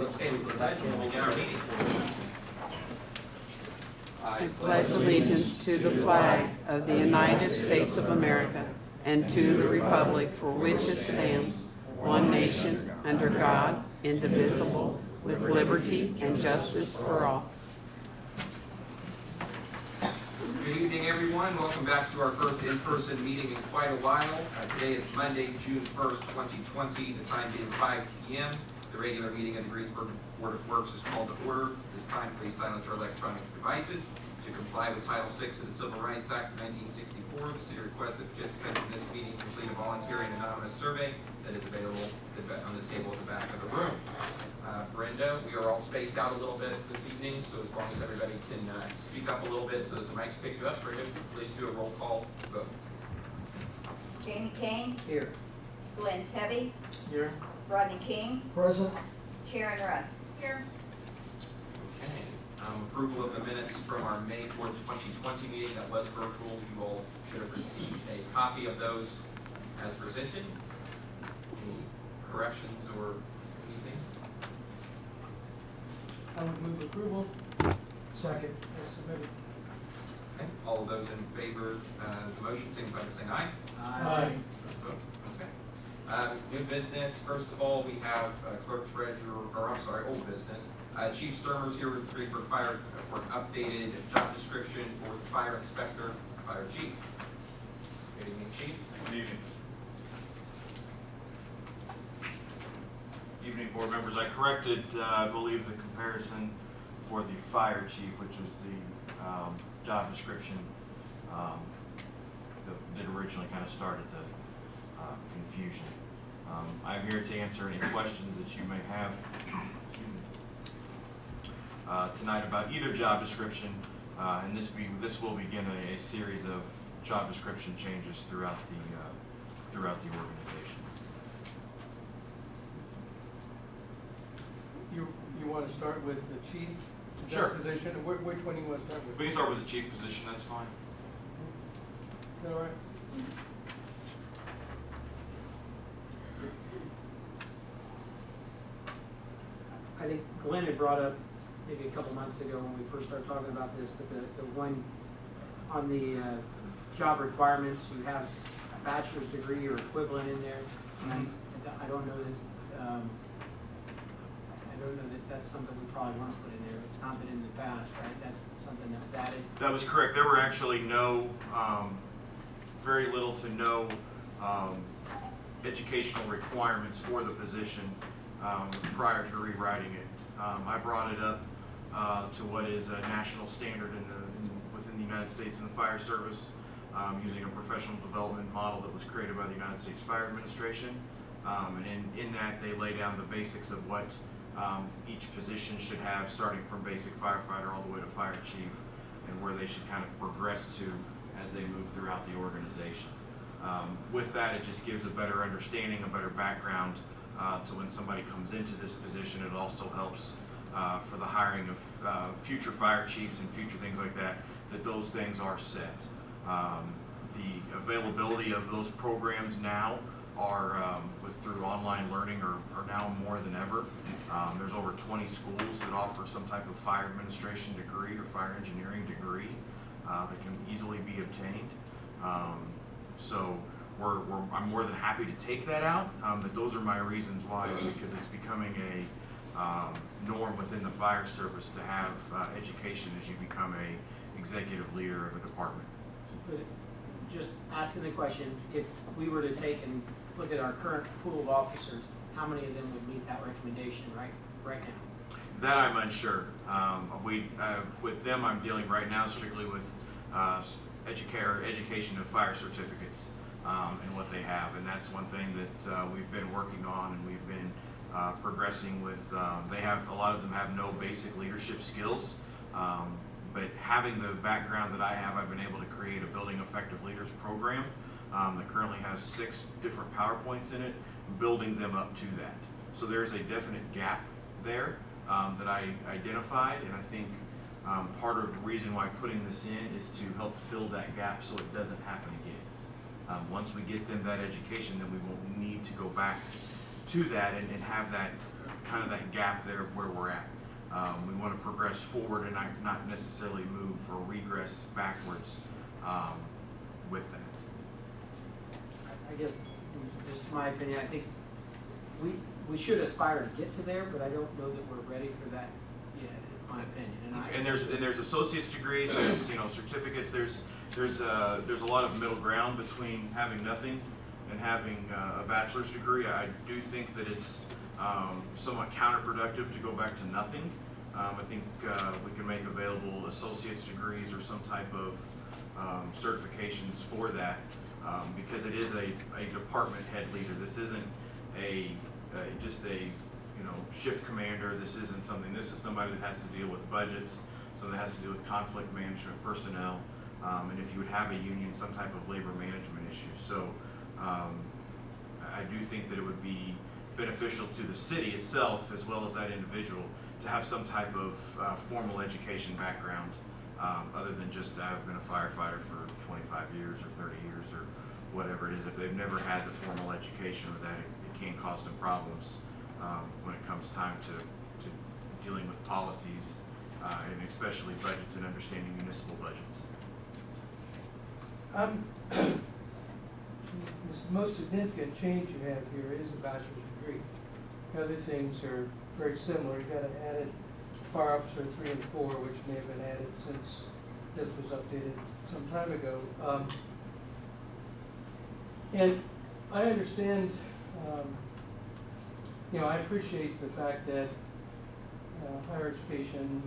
Let's stay with the pledge and we'll begin our meeting. I pledge allegiance to the flag of the United States of America and to the republic for which it stands, one nation, under God, indivisible, with liberty and justice for all. Good evening, everyone. Welcome back to our first in-person meeting in quite a while. Today is Monday, June 1st, 2020, the time being 5 p.m. The regular meeting of the Greensburg Board of Works is called to order. This time, please silence your electronic devices. To comply with Title VI of the Civil Rights Act of 1964, the city requests that participants in this meeting complete a voluntary and anonymous survey that is available on the table at the back of the room. Brenda, we are all spaced out a little bit this evening, so as long as everybody can speak up a little bit so that the mics pick you up, Brenda, please do a roll call vote. Jamie Kane. Here. Glenn Tebby. Here. Rodney King. Present. Sharon Russ. Here. Okay. Approval of the minutes from our May 4th, 2020 meeting that was virtual. You all should have received a copy of those as presented. Any corrections or anything? I would move approval. Second. Okay. All of those in favor of the motion, signify by saying aye. Aye. Okay. New business. First of all, we have Clerk-Treasurer, or I'm sorry, old business. Chief Stoermer's here with Greensburg Fire for an updated job description for the fire inspector, fire chief. Good evening, Chief. Good evening. Evening, board members. I corrected, I believe, the comparison for the fire chief, which was the job description that originally kind of started the confusion. I'm here to answer any questions that you may have tonight about either job description, and this will begin a series of job description changes throughout the organization. You want to start with the chief? Sure. Position? Which one do you want to start with? We can start with the chief position. That's fine. Is that all right? I think Glenn had brought up maybe a couple months ago when we first started talking about this, but the one on the job requirements, you have a bachelor's degree or equivalent in there. And I don't know that that's something we probably want to put in there. It's not been in the past, right? That's something that was added. That was correct. There were actually very little to no educational requirements for the position prior to rewriting it. I brought it up to what is a national standard within the United States in the fire service, using a professional development model that was created by the United States Fire Administration. And in that, they lay down the basics of what each position should have, starting from basic firefighter all the way to fire chief, and where they should kind of progress to as they move throughout the organization. With that, it just gives a better understanding, a better background to when somebody comes into this position. It also helps for the hiring of future fire chiefs and future things like that, that those things are set. The availability of those programs now are through online learning are now more than ever. There's over 20 schools that offer some type of fire administration degree or fire engineering degree that can easily be obtained. So I'm more than happy to take that out, but those are my reasons why, is because it's becoming a norm within the fire service to have education as you become a executive leader of a department. But just asking the question, if we were to take and look at our current pool of officers, how many of them would meet that recommendation right now? That I'm unsure. With them, I'm dealing right now strictly with education of fire certificates and what they have, and that's one thing that we've been working on, and we've been progressing with. A lot of them have no basic leadership skills, but having the background that I have, I've been able to create a Building Effective Leaders program that currently has 6 different PowerPoints in it, building them up to that. So there's a definite gap there that I identified, and I think part of the reason why putting this in is to help fill that gap so it doesn't happen again. Once we get them that education, then we won't need to go back to that and have that kind of that gap there of where we're at. We want to progress forward and not necessarily move or regress backwards with that. I guess, just my opinion, I think we should aspire to get to there, but I don't know that we're ready for that yet, in my opinion. And there's associate's degrees, there's certificates, there's a lot of middle ground between having nothing and having a bachelor's degree. I do think that it's somewhat counterproductive to go back to nothing. I think we can make available associate's degrees or some type of certifications for that, because it is a department head leader. This isn't just a shift commander. This isn't something. This is somebody that has to deal with budgets, something that has to do with conflict management, personnel, and if you would have a union, some type of labor management issue. So I do think that it would be beneficial to the city itself as well as that individual to have some type of formal education background, other than just I've been a firefighter for 25 years or 30 years or whatever it is. If they've never had the formal education with that, it can cause some problems when it comes time to dealing with policies, and especially budgets and understanding municipal budgets. The most significant change you have here is the bachelor's degree. The other things are very similar. You've got an added fire officer 3 and 4, which may have been added since this was updated some time ago. And I understand, I appreciate the fact that higher education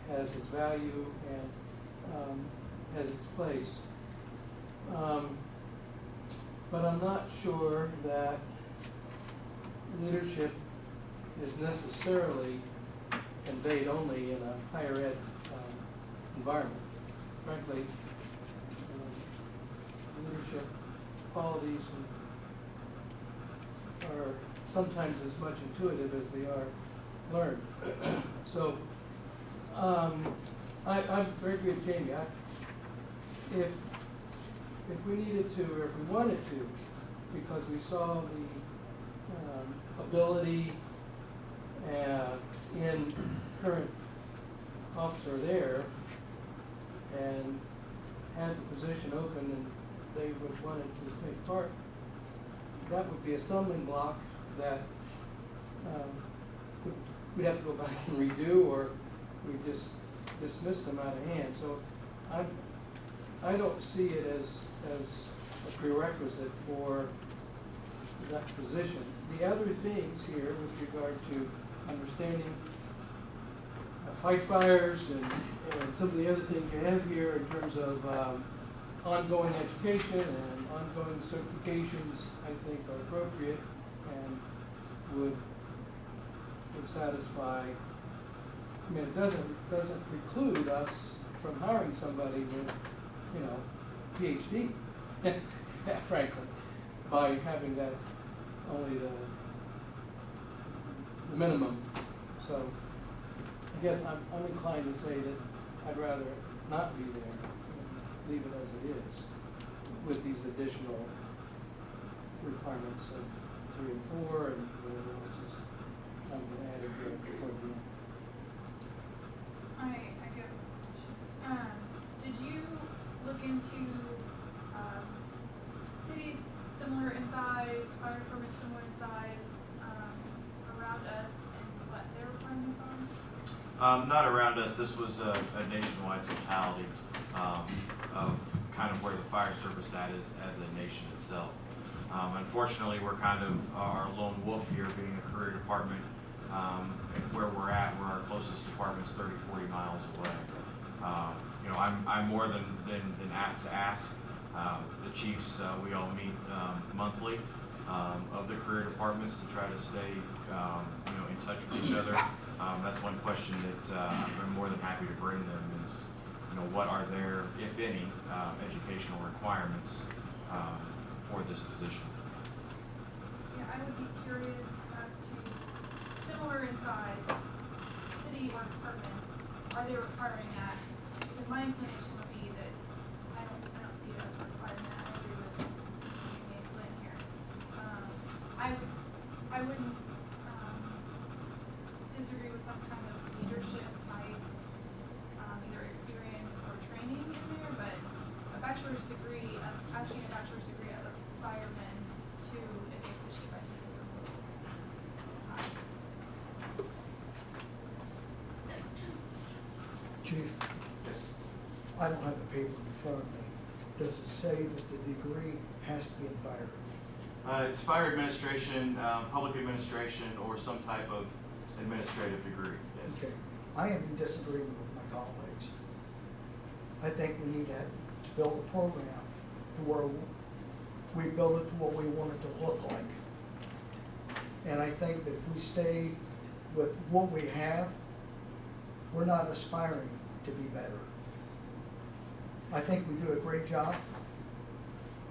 has its value and has its place. But I'm not sure that leadership is necessarily conveyed only in a higher ed environment. Frankly, leadership qualities are sometimes as much intuitive as they are learned. So I'm very agree with Jamie. If we needed to, or if we wanted to, because we saw the ability in current officer there and had the position open and they would want it to take part, that would be a stumbling block that we'd have to go back and redo, or we'd just dismiss them out of hand. So I don't see it as a prerequisite for that position. The other things here with regard to understanding fight fires and some of the other things you have here in terms of ongoing education and ongoing certifications, I think are appropriate and would satisfy. I mean, it doesn't preclude us from hiring somebody with, PhD, frankly, by having that only the minimum. So I guess I'm inclined to say that I'd rather not be there, leave it as it is, with these additional requirements of 3 and 4 and whatever else is added here toward the end. I get questions. Did you look into cities similar in size, fire departments similar in size, around us, and what their requirements are? Not around us. This was a nationwide totality of kind of where the fire service at is as a nation itself. Unfortunately, we're kind of our lone wolf here, being a career department. Where we're at, where our closest department's 30, 40 miles away. I'm more than apt to ask. The chiefs, we all meet monthly of the career departments to try to stay, in touch with each other. That's one question that I'm more than happy to bring them is, what are their, if any, educational requirements for this position? Yeah, I would be curious as to similar in size, city or departments, are they requiring that? Because my inclination would be that I don't see it as requiring that. I agree with Amy and Glenn here. I wouldn't Chief, Yes. I don't have the paper in front of me. Does it say that the degree has to be in fire? It's fire administration, public administration, or some type of administrative degree, yes. Okay, I am in disagreement with my colleagues. I think we need to build a program to where we build it to what we want it to look like. And I think that if we stay with what we have, we're not aspiring to be better. I think we do a great job,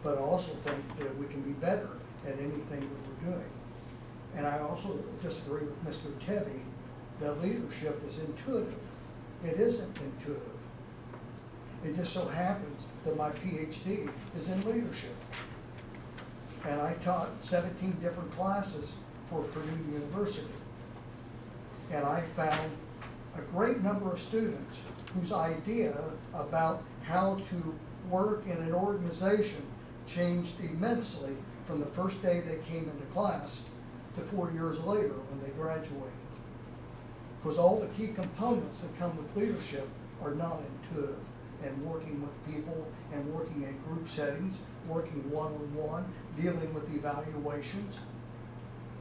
but I also think that we can be better at anything that we're doing. And I also disagree with Mr. Tebby that leadership is intuitive. It isn't intuitive. It just so happens that my PhD is in leadership. And I taught 17 different classes for Purdue University. And I found a great number of students whose idea about how to work in an organization changed immensely from the first day they came into class to 4 years later when they graduated. Because all the key components that come with leadership are not intuitive. And working with people and working in group settings, working one-on-one, dealing with evaluations.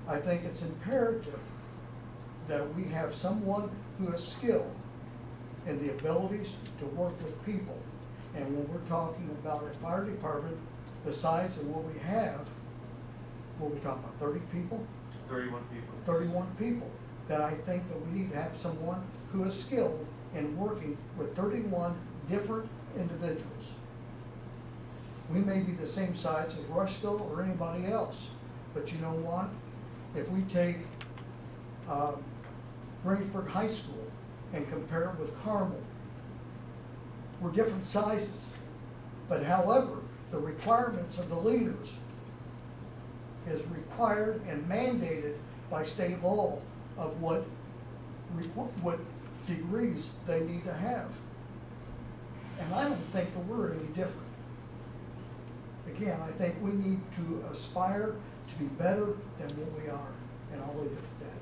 I think it's imperative that we have someone who is skilled in the abilities to work with people. And when we're talking about a fire department, the size of what we have, what are we talking about, 30 people? 31 people. 31 people. Then I think that we need to have someone who is skilled in working with 31 different individuals. We may be the same size as Rushville or anybody else, but you know what? If we take Greensburg High School and compare it with Carmel, we're different sizes. But however, the requirements of the leaders is required and mandated by state law of what degrees they need to have. And I don't think that we're any different. Again, I think we need to aspire to be better than what we are, and I'll leave it at that.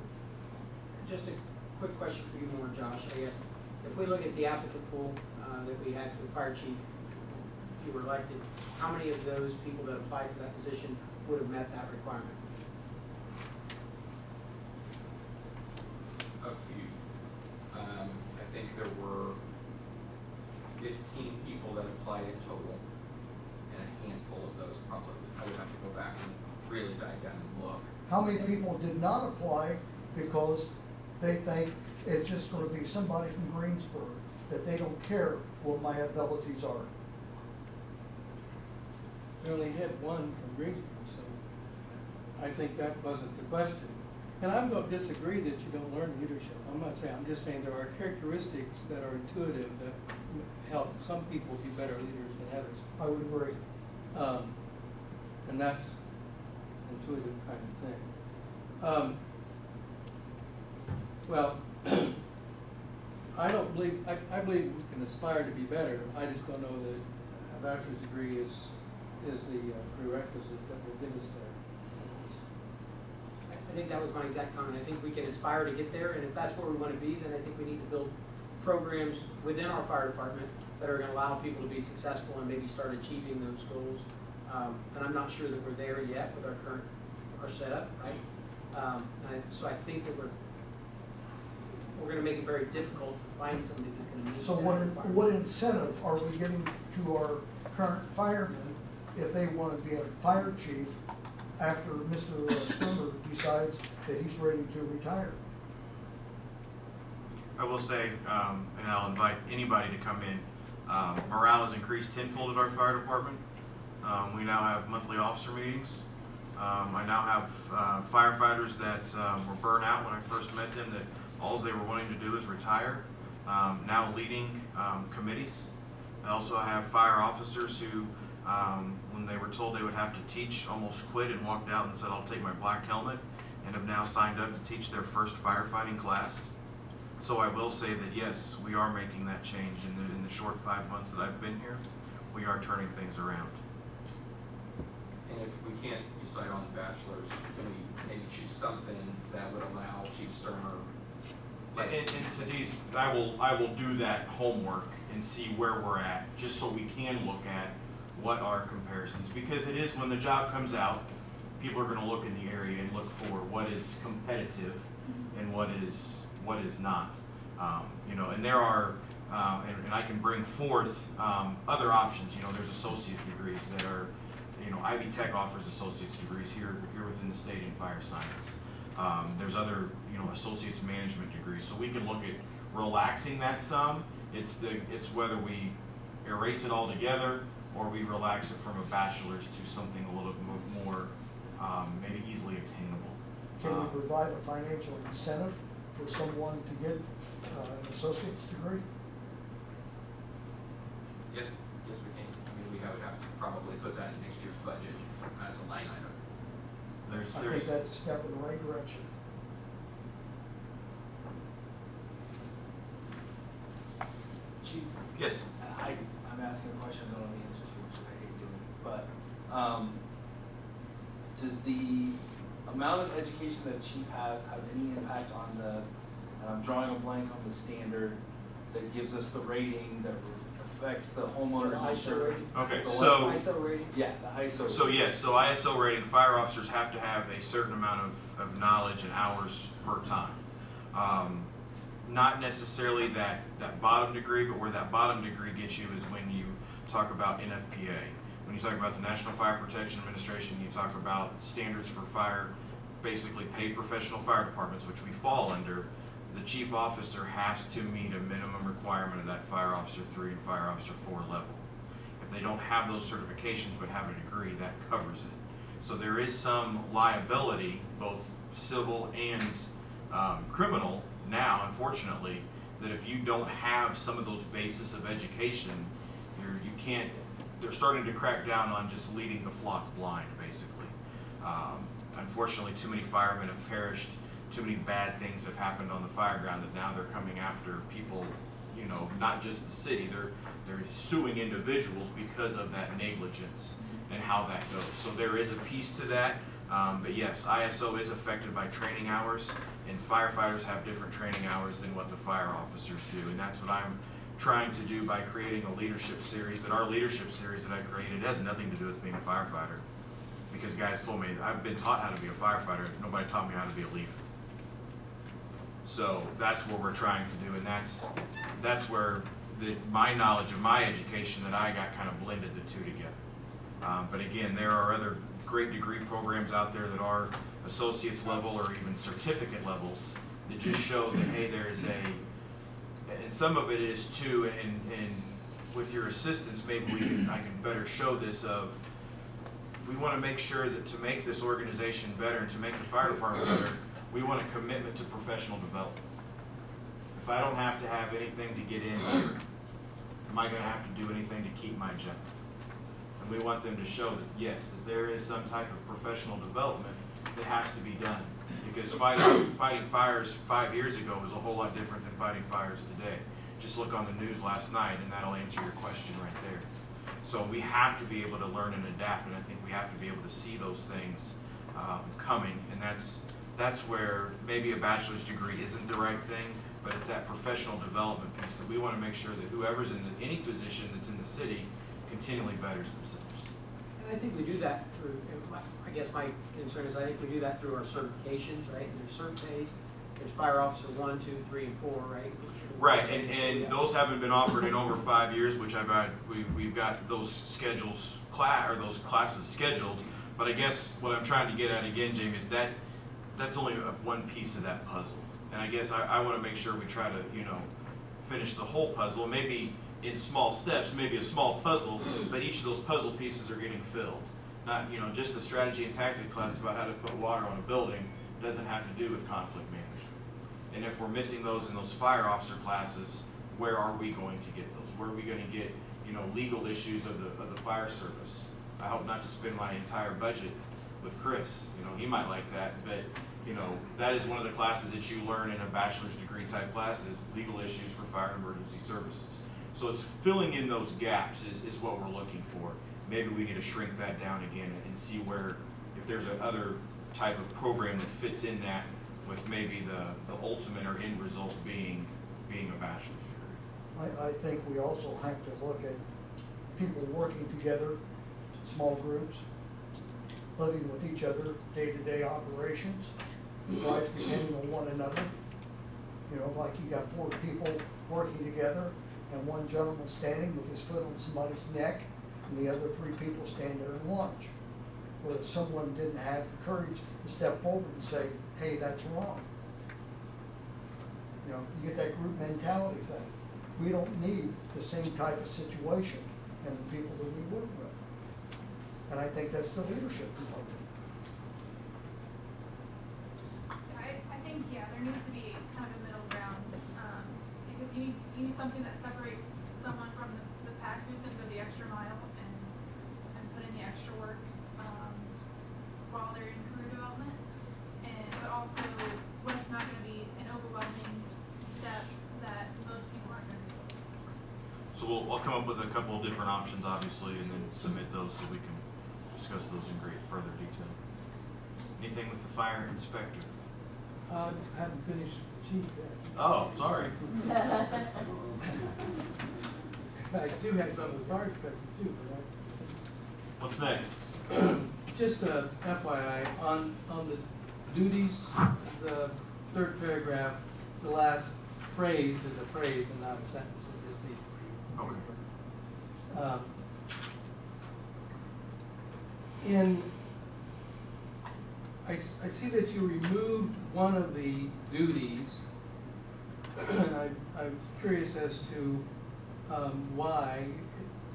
Just a quick question for you more, Josh, I guess. If we look at the applicant pool that we had for the fire chief, if you were elected, how many of those people that applied for that position would have met that requirement? A few. I think there were 15 people that applied in total, and a handful of those probably, I would have to go back and really dive down and look. How many people did not apply because they think it's just gonna be somebody from Greensburg, that they don't care what my abilities are? We only had one from Greensburg, so I think that wasn't the question. And I'm going to disagree that you don't learn leadership. I'm not saying, I'm just saying there are characteristics that are intuitive that help some people be better leaders than others. I would agree. And that's intuitive kind of thing. Well, I don't believe, I believe we can aspire to be better. I just don't know that a bachelor's degree is the prerequisite that will get us there. I think that was my exact comment. I think we can aspire to get there, and if that's where we want to be, then I think we need to build programs within our fire department that are going to allow people to be successful and maybe start achieving those goals. And I'm not sure that we're there yet with our setup, right? So I think that we're going to make it very difficult to find somebody who's going to meet So that requirement. what incentive are we giving to our current firemen if they want to be a fire chief after Mr. Stoermer decides that he's ready to retire? I will say, and I'll invite anybody to come in, morale has increased tenfold at our fire department. We now have monthly officer meetings. I now have firefighters that were burnt out when I first met them, that all they were wanting to do is retire, now leading committees. I also have fire officers who, when they were told they would have to teach, almost quit and walked out and said, I'll take my black helmet, and have now signed up to teach their first firefighting class. So I will say that yes, we are making that change in the short 5 months that I've been here. We are turning things around. And if we can't decide on bachelors, can we maybe choose something that would allow Chief Stoermer And to these, I will do that homework and see where we're at, just so we can look at what are comparisons. Because it is, when the job comes out, people are gonna look in the area and look for what is competitive and what is not. You know, and there are, and I can bring forth other options. You know, there's associate degrees that are, you know, Ivy Tech offers associate's degrees here within the state in fire science. There's other, you know, associate's management degrees. So we can look at relaxing that some. It's whether we erase it all together or we relax it from a bachelor's to something a little bit more maybe easily obtainable. Can we provide a financial incentive for someone to get an associate's degree? Yes, we can. I mean, we would have to probably put that in next year's budget as a line item. I think that's a step in the right direction. Chief, Yes. I'm asking a question I don't know the answer to, which I hate doing, but, does the amount of education that chief have any impact on the, and I'm drawing a blank on the standard that gives us the rating that affects the homeowner's The ISO insurance? rating. Okay, The so. what? ISO rating? Yeah, the ISO. So yes, so ISO rating, fire officers have to have a certain amount of knowledge and hours per time. Not necessarily that bottom degree, but where that bottom degree gets you is when you talk about NFPA. When you talk about the National Fire Protection Administration, you talk about standards for fire, basically paid professional fire departments, which we fall under. The chief officer has to meet a minimum requirement of that Fire Officer 3 and Fire Officer 4 level. If they don't have those certifications but have a degree, that covers it. So there is some liability, both civil and criminal now, unfortunately, that if you don't have some of those basis of education, you can't, they're starting to crack down on just leading the flock blind, basically. Unfortunately, too many firemen have perished, too many bad things have happened on the fire ground that now they're coming after people, you know, not just the city, they're suing individuals because of that negligence and how that goes. So there is a piece to that, but yes, ISO is affected by training hours, and firefighters have different training hours than what the fire officers do, and that's what I'm trying to do by creating a leadership series. And our leadership series that I created has nothing to do with being a firefighter, because guys told me, I've been taught how to be a firefighter, nobody taught me how to be a leader. So that's what we're trying to do, and that's where my knowledge of my education that I got kind of blended the two together. But again, there are other great degree programs out there that are associate's level or even certificate levels that just show that, hey, there's and some of it is too, and with your assistance, maybe I can better show this of, we want to make sure that to make this organization better and to make the fire department better, we want a commitment to professional development. If I don't have to have anything to get in here, am I going to have to do anything to keep my job? And we want them to show that, yes, that there is some type of professional development that has to be done. Because fighting fires 5 years ago was a whole lot different than fighting fires today. Just look on the news last night and that'll answer your question right there. So we have to be able to learn and adapt, and I think we have to be able to see those things coming, and that's where maybe a bachelor's degree isn't the right thing, but it's that professional development piece that we want to make sure that whoever's in any position that's in the city continually betters themselves. And I think we do that through, I guess my concern is I think we do that through our certifications, right? And there's certain days, there's fire officer 1, 2, 3, and 4, right? Right, and those haven't been offered in over 5 years, which we've got those schedules, those classes scheduled. But I guess what I'm trying to get at again, Jamie, is that's only one piece of that puzzle. And I guess I want to make sure we try to, finish the whole puzzle, maybe in small steps, maybe a small puzzle, but each of those puzzle pieces are getting filled. Not, just a strategy and tactics class about how to put water on a building doesn't have to do with conflict management. And if we're missing those in those fire officer classes, where are we going to get those? Where are we going to get, legal issues of the fire service? I hope not to spend my entire budget with Chris. He might like that, but that is one of the classes that you learn in a bachelor's degree type class is legal issues for fire and emergency services. So it's filling in those gaps is what we're looking for. Maybe we need to shrink that down again and see where, if there's another type of program that fits in that with maybe the ultimate or end result being a bachelor's degree. I think we also have to look at people working together, small groups, living with each other, day-to-day operations, life depending on one another. You know, like you got 4 people working together and one gentleman standing with his foot on somebody's neck and the other 3 people stand there and watch. Or if someone didn't have the courage to step forward and say, hey, that's wrong. You know, you get that group mentality thing. We don't need the same type of situation in the people that we work with. And I think that's the leadership component. I think, yeah, there needs to be kind of a middle ground, because you need something that separates someone from the pack who's gonna go the extra mile and put in the extra work, while they're in career development, but also when it's not gonna be an overwhelming step that most people aren't gonna do. So I'll come up with a couple of different options, obviously, and then submit those so we can discuss those in further detail. Anything with the fire inspector? I haven't finished chief yet. Oh, sorry. I do have some of the fire inspector too, but What's next? just a FYI, on the duties, the 3rd paragraph, the last phrase is a phrase and not a sentence, it just needs to be. Okay. I see that you removed one of the duties, and I'm curious as to why.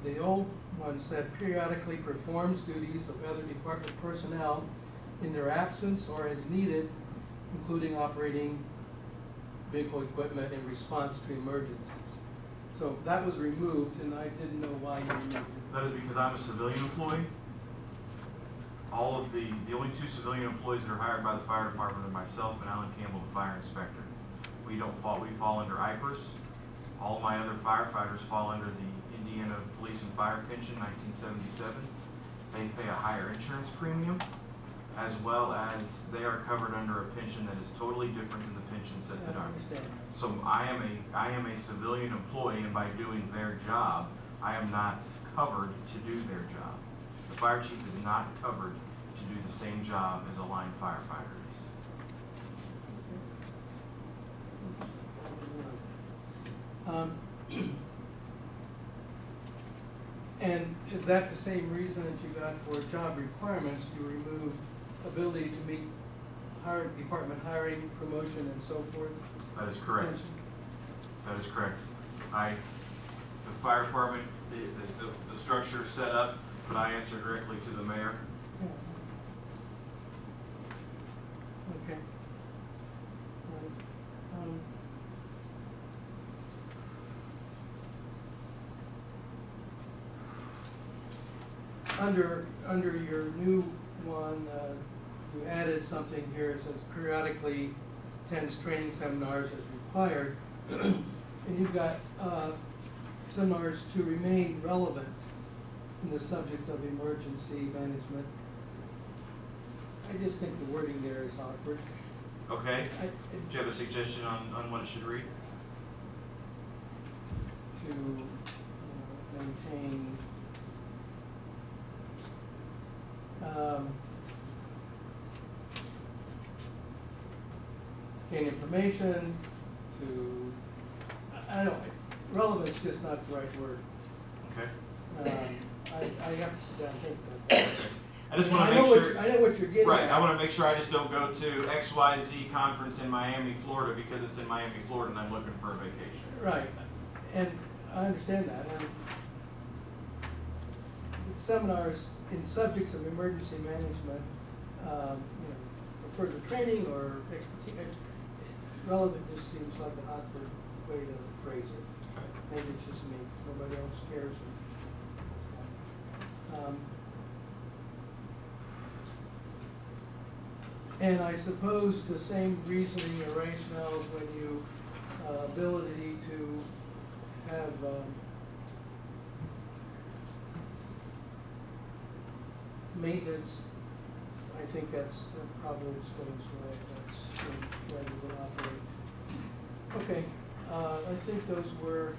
The old one said periodically performs duties of other department personnel in their absence or as needed, including operating vehicle equipment in response to emergencies. So that was removed, and I didn't know why you removed it. That is because I'm a civilian employee. All of the only 2 civilian employees that are hired by the fire department are myself and Alan Campbell, the fire inspector. We fall under IPERS. All my other firefighters fall under the Indiana Police and Fire Pension 1977. They pay a higher insurance premium, as well as they are covered under a pension that is totally different than the pensions that I are. understand. So I am a civilian employee, and by doing their job, I am not covered to do their job. The fire chief is not covered to do the same job as a line firefighter is. And is that the same reason that you got for job requirements, you removed ability to meet department hiring, promotion, and so forth? That is correct. Pension? That is correct. The fire department, the structure is set up, but I answer directly to the mayor. Yeah. Okay. Right. Under your new one, you added something here. It says periodically attends training seminars as required, and you've got seminars to remain relevant in the subject of emergency management. I just think the wording there is awkward. Okay. Do you have a suggestion on what it should read? To maintain gain information, to, I don't, relevant's just not the right word. Okay. I have to sit down and think about that. I just want to make sure. I know what you're getting Right, at. I want to make sure I just don't go to XYZ conference in Miami, Florida, because it's in Miami, Florida, and I'm looking for a vacation. Right, and I understand that, and seminars in subjects of emergency management, for further training or expertise, relevant just seems like an awkward way to phrase it. Okay. Maybe it's just me, nobody else cares. And I suppose the same reasoning or rationale is when you, ability to have, maintenance, I think that's probably Stone's way, that's the way we would operate. Okay, I think those were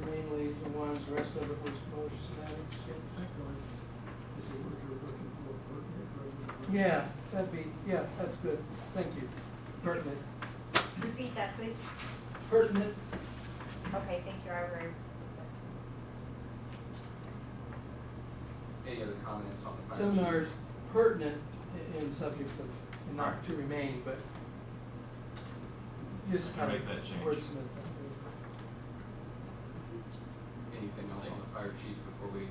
mainly the ones, the rest of it was more semantics. Is it what you're looking for, pertinent rather than? Yeah, yeah, that's good, thank you. Pertinent. Repeat that, please. Pertinent. Okay, thank you, I will. Any other comments on the fire chief? Seminars pertinent in subjects of, and not to remain, but just kind of Make that change. wordsmith. Anything else on the fire chief before we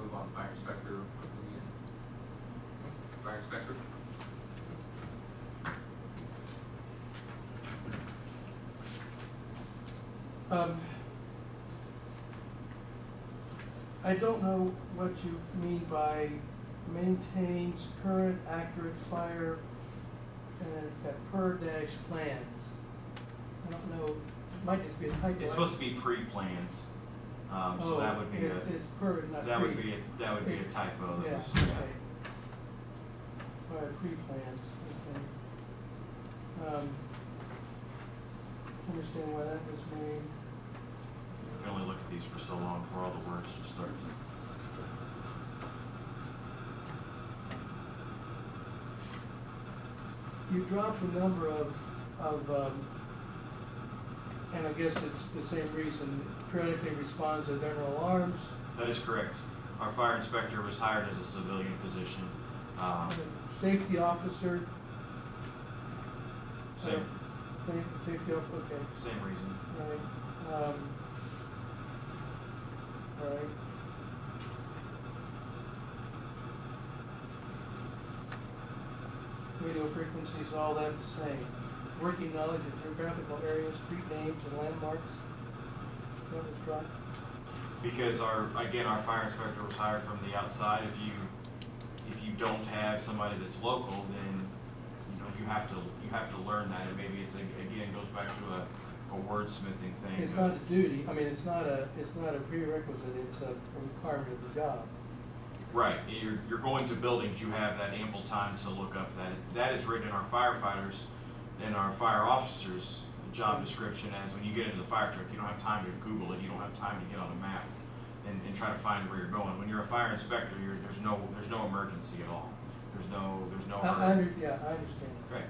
move on? Fire inspector? Fire inspector? I don't know what you mean by maintains current accurate fire, and it's got per dash plans. I don't know, it might just be a typo. It's supposed to be pre-plans, so that would be it's per, not that pre. would be a typo. Yeah, That was, okay. Fire pre-plans, okay. Understand why that was made. We can only look at these for so long before all the words just start. You dropped a number of, and I guess it's the same reason, periodically responds to general alarms. That is correct. Our fire inspector was hired as a civilian position. Safety officer. Same Safety officer, okay, same reason. all right. All right. Radio frequencies, all that the same. Working knowledge of geographical areas, street names and landmarks. That was dropped. Because our fire inspector was hired from the outside. If you don't have somebody that's local, then you have to learn that, and maybe it's again goes back to a wordsmithing thing. It's not a duty, I mean, it's not a prerequisite, it's a requirement of the job. Right, you're going to buildings, you have that ample time to look up that is written in our firefighters and our fire officers' job description as when you get into the fire truck, you don't have time to Google it, you don't have time to get on a map and try to find where you're going. When you're a fire inspector, there's no emergency at all. There's no I understand. Right.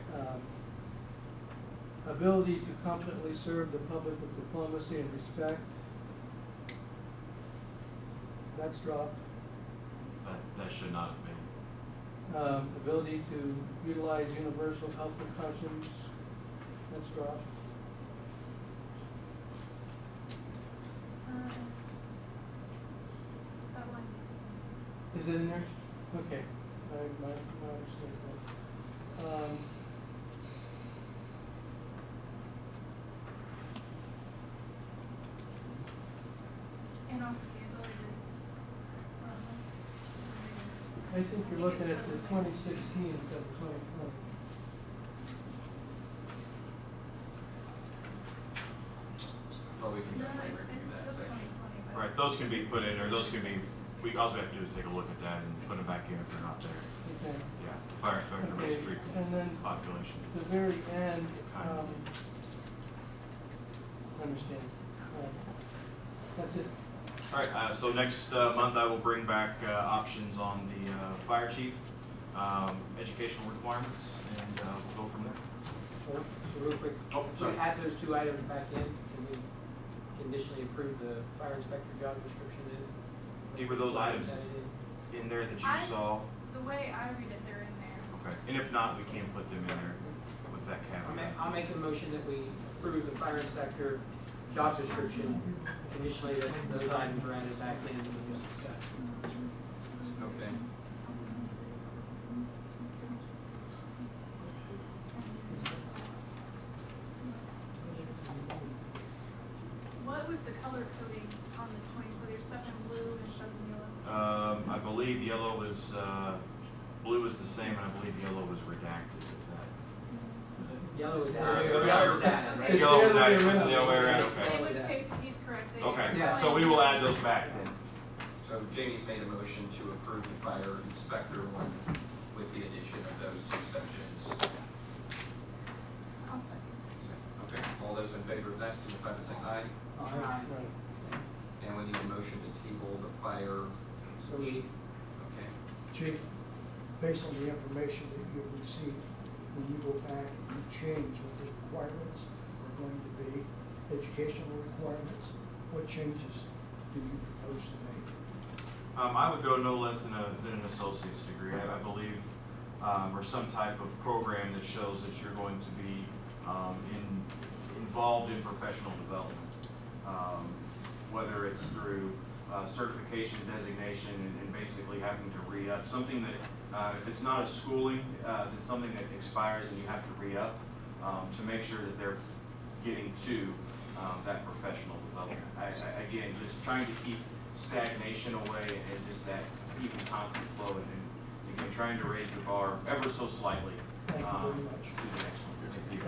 Ability to competently serve the public with diplomacy and respect. That's dropped. That should not have been. Ability to utilize universal health precautions. That's dropped. That line is. Is it in there? Okay, my mistake there. And also the ability to, I think you're looking at the 2016 instead of 2020. Well, we can no, definitely review it's that still section. 2020, but. Right, those can be put in, or those can be. All we have to do is take a look at that and put them back in if they're not there. Okay. Yeah, the fire inspector Okay, must treat and then population. the very end, understand. That's it. All right, so next month I will bring back options on the fire chief, educational requirements, and we'll go from there. So real quick, Oh, so sorry. add those two items back in, can we conditionally approve the fire inspector job description then? Were those items Added in? in there that you I- saw? The way I read it, they're in there. Okay, and if not, we can put them in there with that I'll make a motion that we approve the fire inspector job description, conditionally that those items are added back in and we just discussed. Okay. What was the color coding on the 20, there's stuff in blue and stuff in yellow? I believe yellow was, blue is the same, and I believe yellow was redacted with that. Yellow is Right. added, yellow is added, Okay. right? Yellow was the other way added, was around. the other way around, In okay. which case, he's correct. They Okay, are so we will add those back then. So Jamie's made a motion to approve the fire inspector one with the addition of those two sections. I'll second. Okay, all those in favor of that, signify by saying aye. Aye. And we need a motion to table the fire So we, Okay, Chief, based on the information that you've received, when you go back and you change what the requirements are going to be, educational requirements, what changes do you propose to make? I would go no less than an associate's degree, I believe, or some type of program that shows that you're going to be involved in professional development. Whether it's through certification, designation, and basically having to re-up. Something that, if it's not a schooling, it's something that expires and you have to re-up to make sure that they're getting to that professional development. Again, just trying to keep stagnation away and just that even constant flow and again, trying to raise the bar ever so slightly Thank you very much. to the next one. Thank you.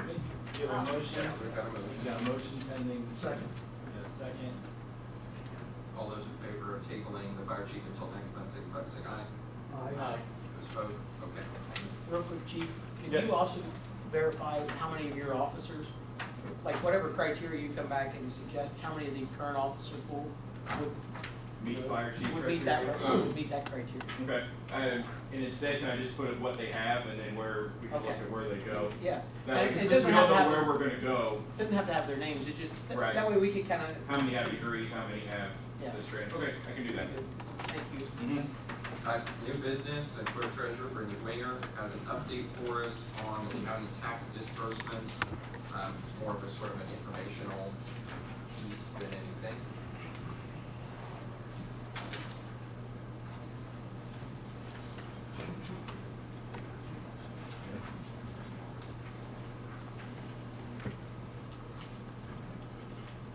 Okay, you have a motion, we've got a motion. you got a motion pending. Second. You got a second. All those in favor of tabling the fire chief until next month, signify by saying aye. Aye. Those opposed? Okay. Real quick, Chief, can Yes. you also verify how many of your officers, like whatever criteria you come back and suggest, how many of the current officers would Meet fire chief would meet that, criteria. would meet that criteria? Okay, and instead, can I just put what they have and then where, we can look Okay. at where they go? Yeah. That, And because it since we doesn't don't have to know have, where we're gonna go, doesn't have to have their names, it's just, Right. that way we can kind of. how many have degrees, how many have Yeah. this training? Okay, I can do that. Thank you. New business, and Clerk-Treasurer Brenda Dwenger has an update for us on the county tax disbursements. More of a sort of an informational piece than anything.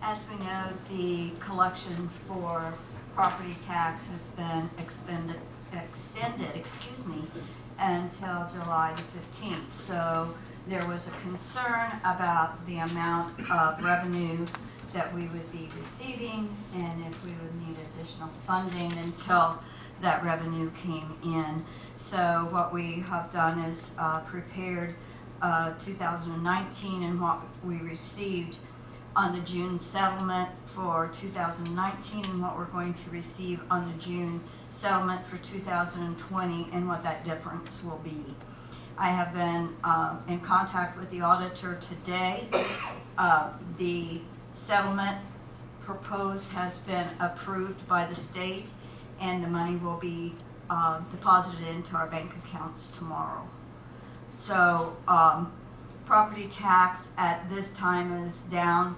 As we know, the collection for property tax has been extended, until July the 15th. So there was a concern about the amount of revenue that we would be receiving and if we would need additional funding until that revenue came in. So what we have done is prepared 2019 and what we received on the June settlement for 2019 and what we're going to receive on the June settlement for 2020 and what that difference will be. I have been in contact with the auditor today. The settlement proposed has been approved by the state and the money will be deposited into our bank accounts tomorrow. So property tax at this time is down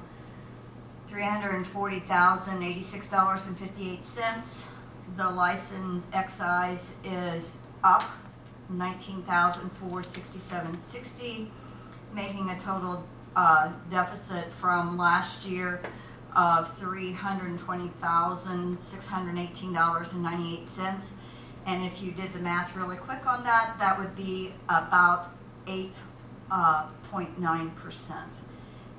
$340,086.58. The license excise is up $19,467.60, making a total deficit from last year of $320,618.98. And if you did the math really quick on that, that would be about 8.9%.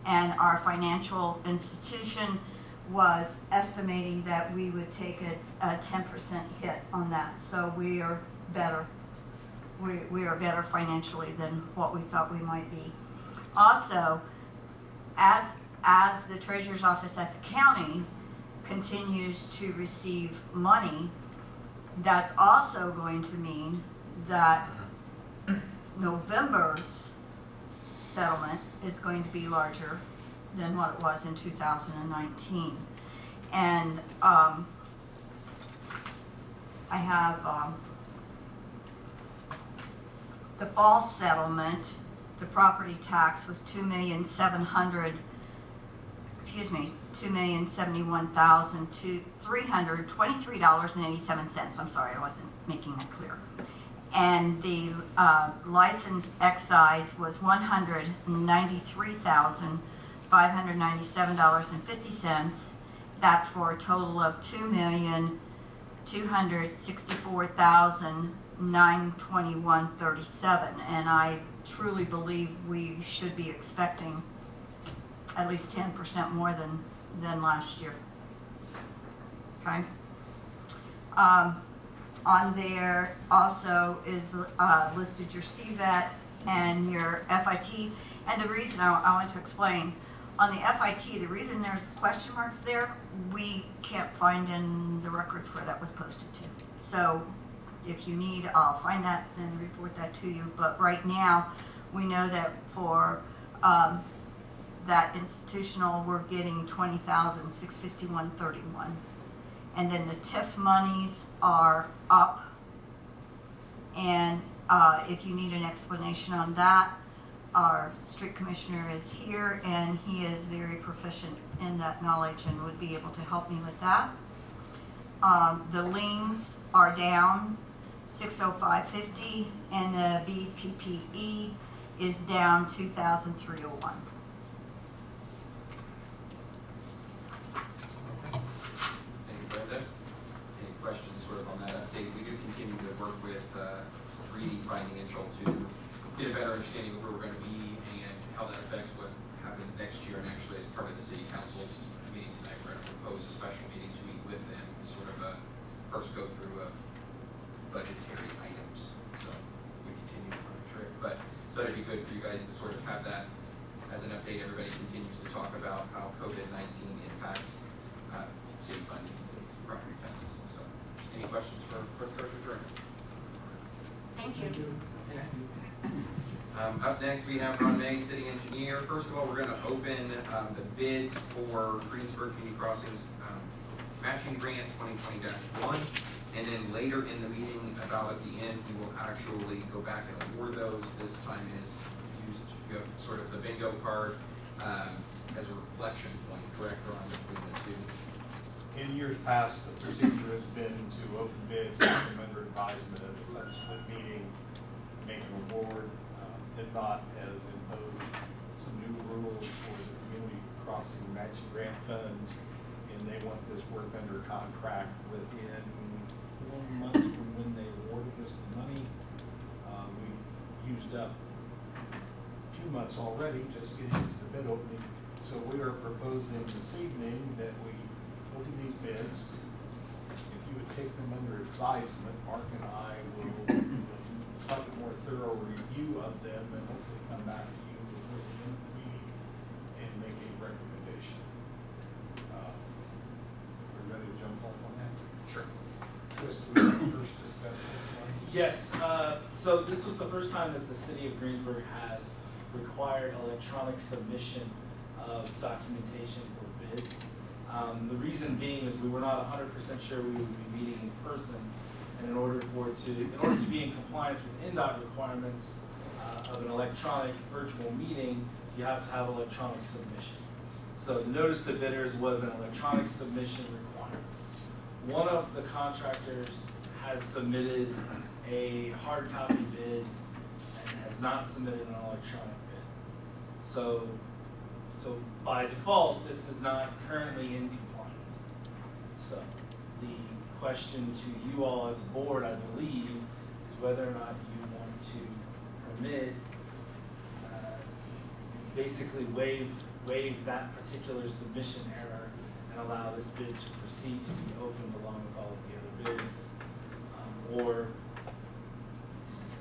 And our financial institution was estimating that we would take a 10% hit on that. So we are better. We are better financially than what we thought we might be. Also, as the Treasurer's Office at the county continues to receive money, that's also going to mean that November's settlement is going to be larger than what it was in 2019. And I have the fall settlement, the property tax was $2,071,323.87. I'm sorry, I wasn't making that clear. And the license excise was $193,597.50. That's for a total of $2,264,921.37. And I truly believe we should be expecting at least 10% more than last year. Okay? On there also is listed your CVET and your FIT. And the reason I want to explain, on the FIT, the reason there's question marks there, we can't find in the records where that was posted to. So if you need, I'll find that and report that to you. But right now, we know that for that institutional, we're getting $20,651.31. And then the TIF monies are up. And if you need an explanation on that, our street commissioner is here, and he is very proficient in that knowledge and would be able to help me with that. The liens are down 605.50, and the BPPE is down 2,301. Thank you, Brenda. Any questions sort of on that update? We do continue to work with 3D Financial to get a better understanding of where we're going to be and how that affects what happens next year. And actually, as part of the city council's meeting tonight, we're going to propose a special meeting to meet with them, sort of first go through budgetary items. So we continue to monitor it. But so it'd be good for you guys to sort of have that as an update. Everybody continues to talk about how COVID-19 impacts city funding, property taxes. So any questions for Clerk-Treasurer? Thank you. Up next, we have Ron May, City Engineer. First of all, we're going to open the bids for Greensburg Community Crossings Matching Grant 2020-1. And then later in the meeting, about at the end, we will actually go back and award those. This time is used, you have sort of the bingo card as a reflection point, correct, Ron, between the two? In years past, the procedure has been to open bids, have them under advisement at a subsequent meeting, make an award. NDOT has imposed some new rules for the community crossing matching grant funds, and they want this work under contract within 4 months from when they awarded us the money. We've used up 2 months already just getting into the bid opening. So we are proposing this evening that we open these bids. If you would take them under advisement, Mark and I will slightly more thorough review of them and hopefully come back to you before the end of the meeting and make a recommendation. We're ready to jump off on that? Sure. Chris, do we first discuss this one? Yes, so this was the first time that the city of Greensburg has required electronic submission of documentation for bids. The reason being is we were not 100% sure we would be meeting in person, and in order to be in compliance with NDOT requirements of an electronic virtual meeting, you have to have electronic submission. So the notice to bidders was an electronic submission requirement. One of the contractors has submitted a hard copy bid and has not submitted an electronic bid. So by default, this is not currently in compliance. So the question to you all as a board, I believe, is whether or not you want to permit, basically waive that particular submission error and allow this bid to proceed to be opened along with all of the other bids, or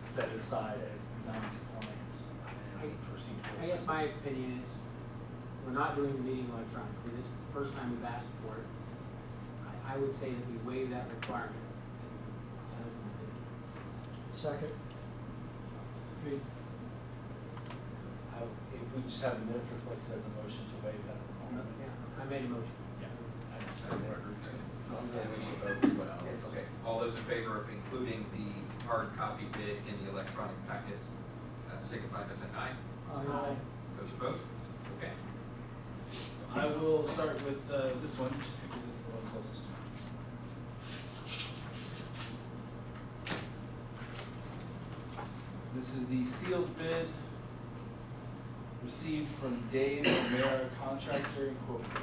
set it aside as non-compliant and proceed forward. I guess my opinion is, we're not doing the meeting electronically. This is the first time we've asked for it. I would say that we waive that requirement. Second. Agreed. If we just have a minute reflected as a motion to waive that requirement. Yeah, I made a motion. I just have a word. And we need to vote as well. Okay, all those in favor of including the hard copy bid in the electronic packet, signify by saying aye. Aye. Those opposed? Okay. I will start with this one, just because it's the one closest to me. This is the sealed bid received from Dave O'Meara Contractor Incorporated.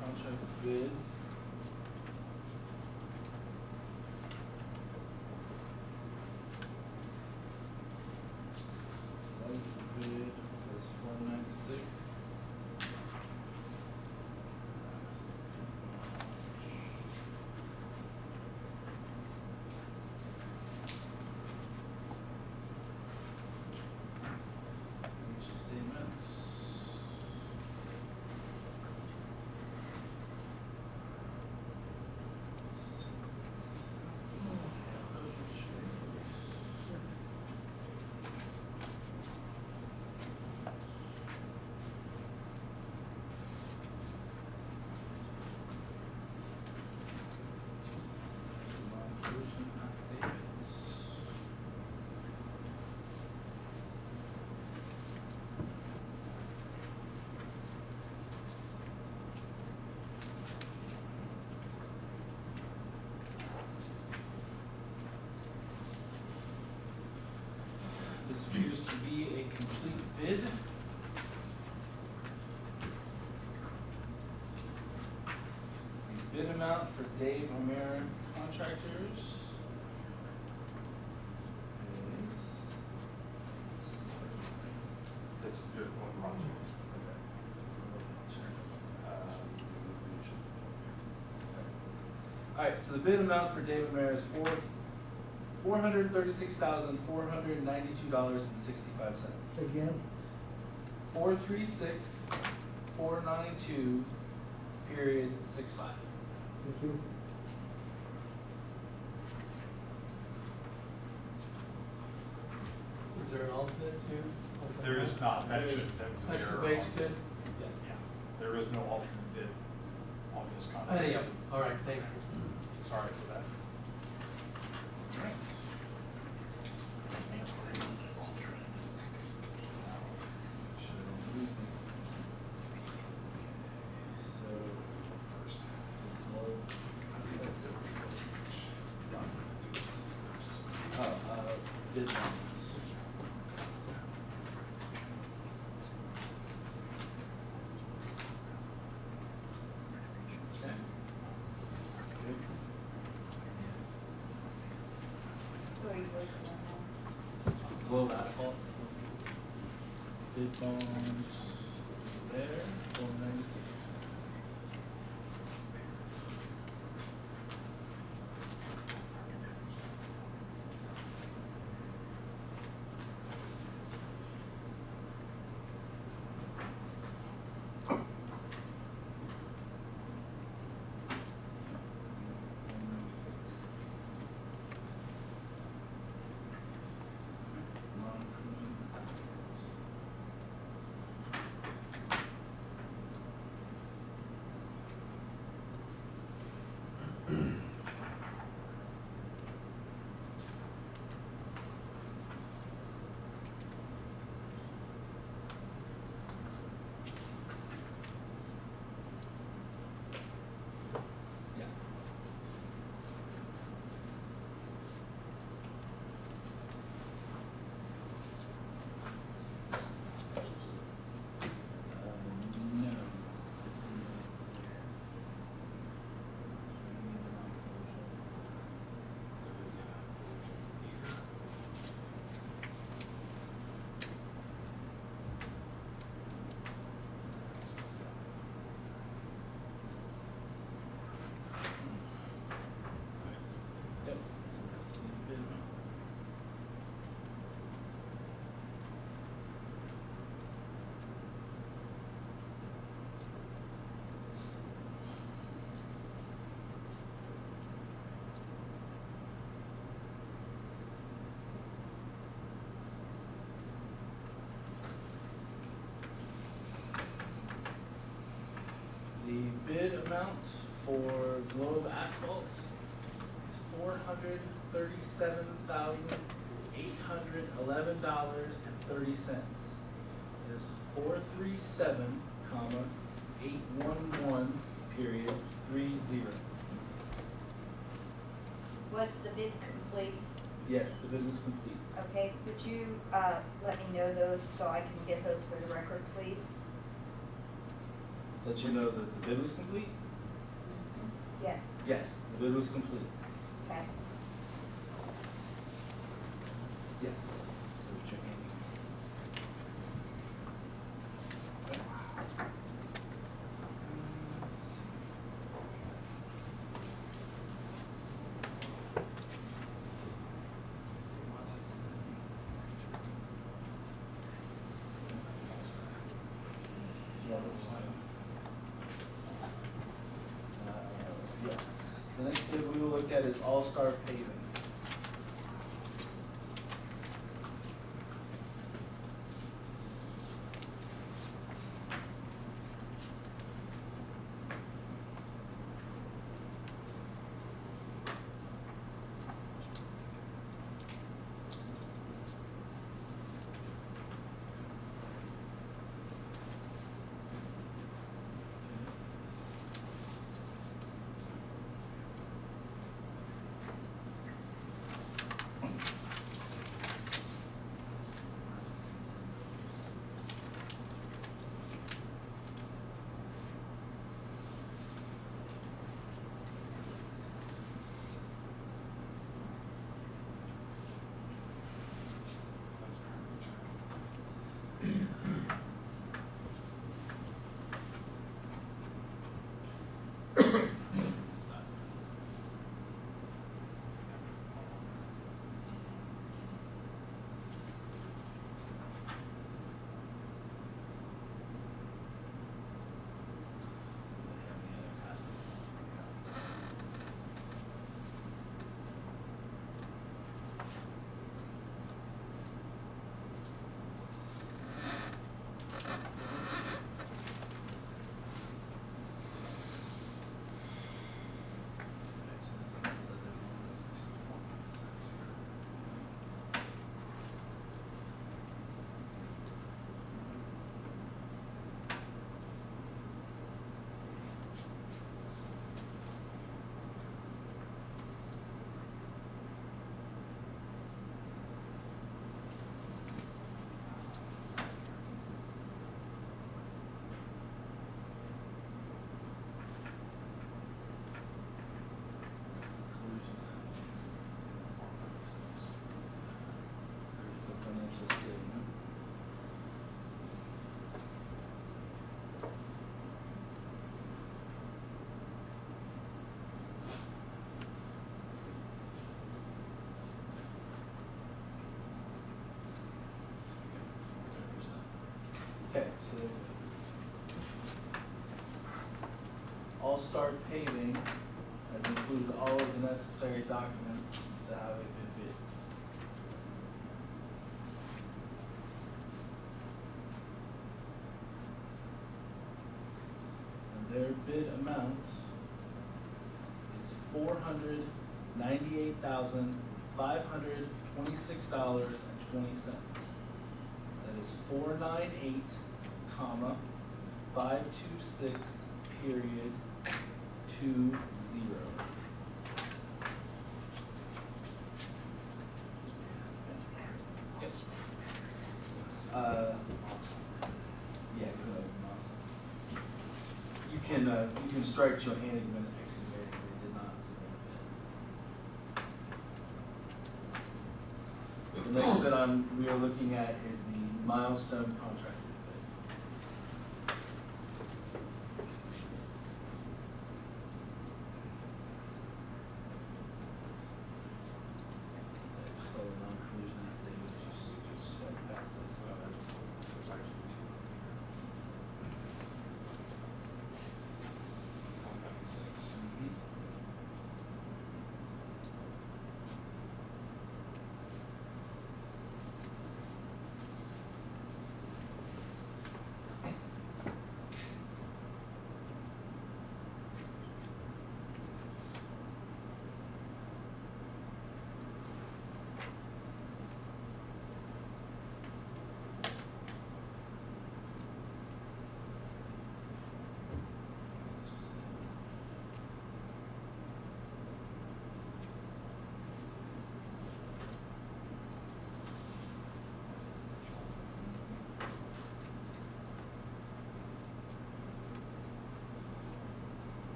Contract bid bid. The bid amount for Dave O'Meara Contractors is. It's just one project. Alright, so the bid amount for Dave O'Meara is $436,492.65. Again, 436,492, period, 65. thank you. Is there an alternate too? There is not, that should, that was That's an the error. base bid? Yeah, there is no alternate bid on this contract. Any of them, all right, thank you. Sorry for that. Bid ones. Okay. Who are you working on Globe asphalt. Bid bonds there, 496. No. Yep. So that's the bid amount. The bid amount for Globe Asphalt is $437,811.30. It is 437, comma, 811, period, 30. Was the bid complete? Yes, the bid was complete. Okay, would you, let me know those so I can get those for the record, please? Let you know that the bid was complete? Yes, Yes, the bid was complete. okay. Yes. So check in. Okay. Yeah, that's fine. Yes. The next bid we will look at is All-Star Paving. All Star Paving has included all of the necessary documents to have a good bid. And their bid amount is $498,526.20. That is 498, comma, 526, period, 20. Yes. Yeah, go ahead, awesome. You can strike Johannigan Excavating, they did not submit a bid. The next bid we are looking at is the Milestone Contractors bid. So non-collision affidavit, just swipe past it. Well, that's actually two. 196.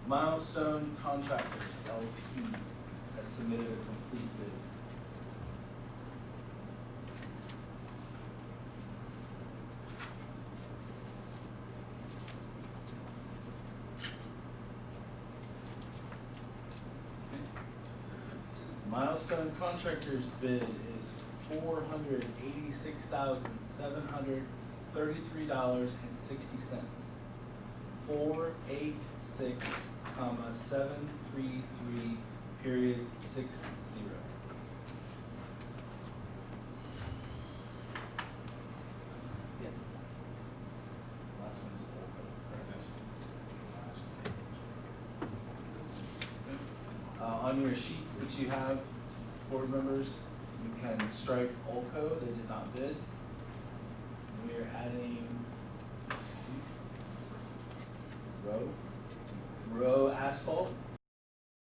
Milestone Contractors LP has submitted a complete bid. Milestone Contractors bid is $486,733.60. 486, comma, 733, period, 60. Last one's OCRA, correct? On your sheets that you have, board members, you can strike OCO, they did not bid.